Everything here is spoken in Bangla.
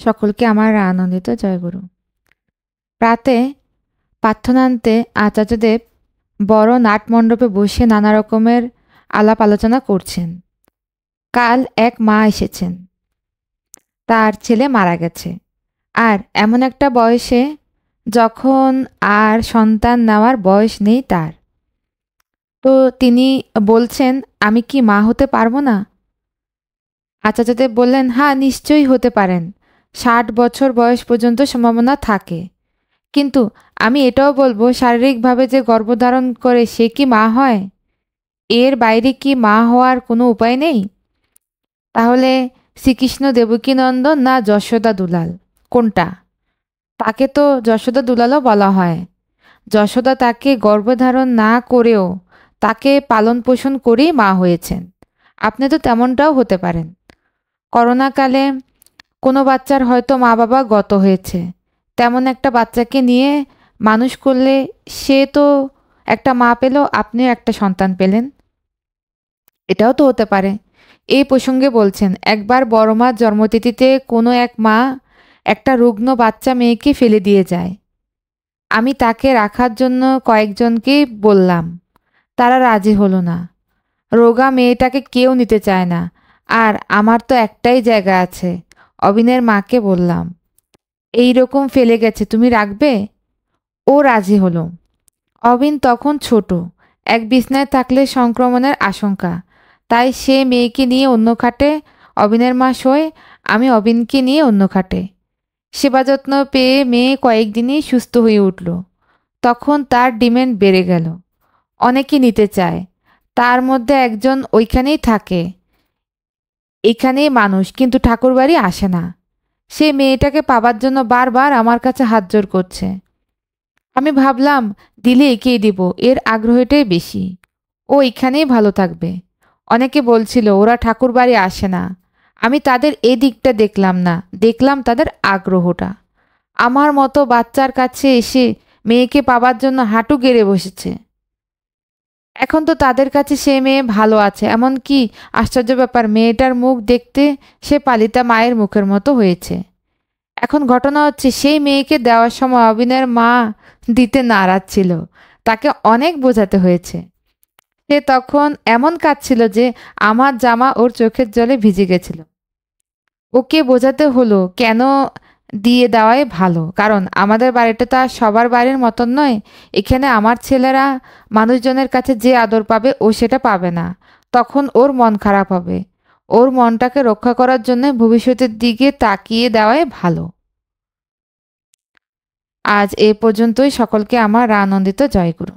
সকলকে আমার আনন্দিত জয়গুরু। প্রাতে প্রার্থনান্তে আচার্যদেব বড় নাটমণ্ডপে বসে নানা রকমের আলাপ আলোচনা করছেন। কাল এক মা এসেছেন, তার ছেলে মারা গেছে, আর এমন একটা বয়সে যখন আর সন্তান নেওয়ার বয়স নেই তার। তো তিনি বলছেন, আমি কি মা হতে পারবো না? আচার্যদেব বললেন, হ্যাঁ নিশ্চয়ই হতে পারেন, 60 বছর বয়স পর্যন্ত সম্ভাবনা থাকে। কিন্তু আমি এটাও বলবো, শারীরিকভাবে যে গর্ভধারণ করে সে কি মা হয়? এর বাইরে কি মা হওয়ার কোনো উপায় নেই? তাহলে শ্রীকৃষ্ণ দেবকীনন্দন না যশোদা দুলাল, কোনটা? তাকে তো যশোদা দুলালও বলা হয়। যশোদা তাকে গর্ভধারণ না করেও তাকে পালন পোষণ করেই মা হয়েছেন। আপনি তো তেমনটাও হতে পারেন। করোনাকালে কোনো বাচ্চার হয়তো মা বাবা গত হয়েছে, তেমন একটা বাচ্চাকে নিয়ে মানুষ করলে সে তো একটা মা পেল, আপনিও একটা সন্তান পেলেন। এটাও তো হতে পারে। এই প্রসঙ্গে বলছেন, একবার বড় মার জন্মতিথিতে কোনো এক মা একটা রুগ্ন বাচ্চা মেয়েকে ফেলে দিয়ে যায়। আমি তাকে রাখার জন্য কয়েকজনকে বললাম, তারা রাজি হলো না। রোগা মেয়েটাকে কেউ নিতে চায় না, আর আমার তো একটাই জায়গা আছে। অবিনের মাকে বললাম, এই রকম ফেলে গেছে, তুমি রাখবে? ও রাজি হলো। অবিন তখন ছোট, এক বিছনায় থাকলে সংক্রমণের আশঙ্কা, তাই সে মেয়েকে নিয়ে অন্য খাটে, অবিনের মা শোয়, আমি অবিনকে নিয়ে অন্য খাটে। সেবা যত্ন পেয়ে মেয়ে কয়েকদিনই সুস্থ হয়ে উঠল। তখন তার ডিমান্ড বেড়ে গেল, অনেকে নিতে চায়। তার মধ্যে একজন ওইখানেই থাকে, এখানেই মানুষ, কিন্তু ঠাকুরবাড়ি আসে না। সে মেয়েটাকে পাবার জন্য বারবার আমার কাছে হাত জোর করছে। আমি ভাবলাম, দিলে একেই দিব, এর আগ্রহটাই বেশি, ও এখানেই ভালো থাকবে। অনেকে বলছিল ওরা ঠাকুরবাড়ি আসে না। আমি তাদের এই দিকটা দেখলাম না, দেখলাম তাদের আগ্রহটা। আমার মতো বাচ্চার কাছে এসে মেয়েকে পাবার জন্য হাঁটু গেড়ে বসেছে। এখন তো তাদের কাছে সে মেয়ে ভালো আছে। এমন কি আশ্চর্য ব্যাপার, মেয়েটার মুখ দেখতে সে পালিতা মায়ের মুখের মতো হয়েছে। এখন ঘটনা হচ্ছে, সেই মেয়েকে দেওয়ার সময় অবিনের মা দিতে নারাজ ছিল, তাকে অনেক বোঝাতে হয়েছে। সে তখন এমন কাঁদছিল যে আমার জামা ওর চোখের জলে ভিজে গেছিল। ওকে বোঝাতে হলো কেন দিয়ে দেওয়াই ভালো, কারণ আমাদের বাড়িটা তো আর সবার বাড়ির মতন নয়। এখানে আমার ছেলেরা মানুষজনের কাছে যে আদর পাবে ও সেটা পাবে না, তখন ওর মন খারাপ হবে। ওর মনটাকে রক্ষা করার জন্য ভবিষ্যতের দিকে তাকিয়ে দেওয়াই ভালো। আজ এ পর্যন্তই। সকলকে আমার আনন্দিত জয়গুরু।